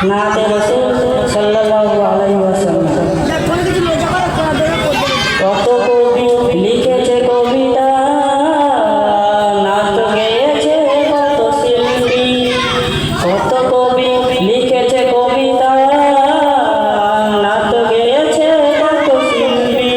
नात रसूल सल्लल्लाहु अलैहि वसल्लम। কত কবি লিখেছে কবিতা, নাত গেয়েছে কত শিল্পী। কত কবি লিখেছে কবিতা, নাত গেয়েছে কত শিল্পী।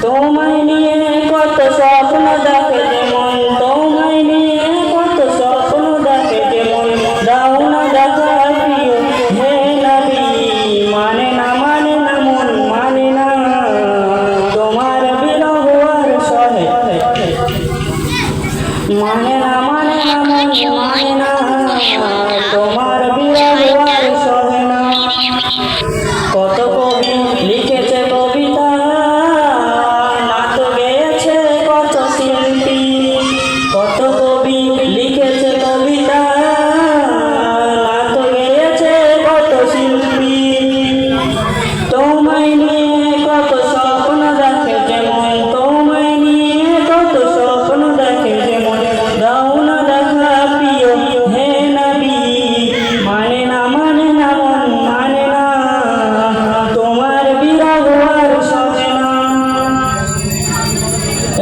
তোমায় নিয়ে কত স্বপ্ন দেখে যেমন, তোমায় নিয়ে কত স্বপ্ন দেখে যেমন, দাও না দেখা প্রিয় হে নবী। মানে না মানে না মন মানে না, তোমার বিরহ আর সহে। মানে না মানে না মন মানে না, তোমার বিরহ আর সহে না। কত কবি লিখেছে কবিতা, নাত গেয়েছে কত শিল্পী। কত কবি লিখেছে কবিতা, নাত গেয়েছে কত শিল্পী। তোমায় নিয়ে কত স্বপ্ন দেখে যেমন, তোমায় নিয়ে কত স্বপ্ন দেখে যেমন, দাও না দেখা প্রিয় হে নবী। মানে না মানে না মন মানে না, তোমার বিরহ আর সহে না।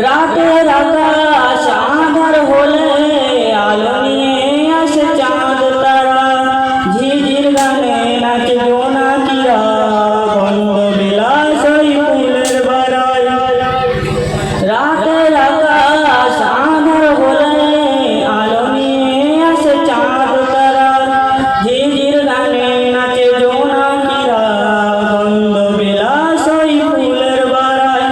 রাতের আকাশ আঁধার হলে আলো নিয়ে আসে চাঁদ তারা, ঝিঝির গানে নাচে জোনাকিরা, গন্ধ বিলাস ওই ফুলের বারায়। রাতের আকাশ আঁধার হলে আলো নিয়ে আসে চাঁদ তারা, ঝিঝির গানে নাচে জোনাকিরা, গন্ধ বিলাস ওই ফুলের বারায়।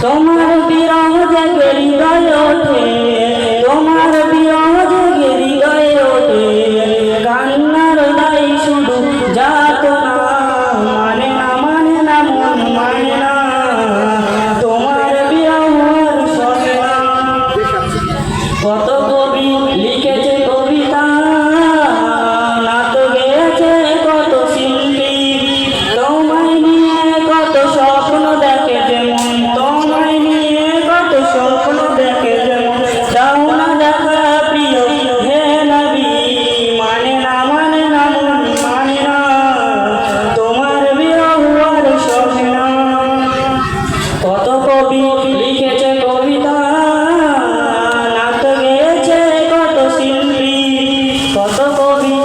তোমার বিরহ জেগে হৃদয়ে ওঠে, তোমার বিরহ জেগে হৃদয়ে ওঠে, কান্নার দায় শুধু যাতনা। মানে না মানে না মন মানে না, তোমার বিরহ আর সহে না। কত কবি লিখেছে কবিতা, নাত গেয়েছে কত শিল্পী। তোমায় নিয়ে কত স্বপ্ন দেখে যেমন, তোমায় নিয়ে কত স্বপ্ন দেখে যেমন, দাও না দেখা প্রিয় হে নবী। মানে না মানে না মন মানে না, তোমার বিরহ আর সহে না। কত কবি লিখেছে কবিতা, নাত গেয়েছে কত শিল্পী। কত কবি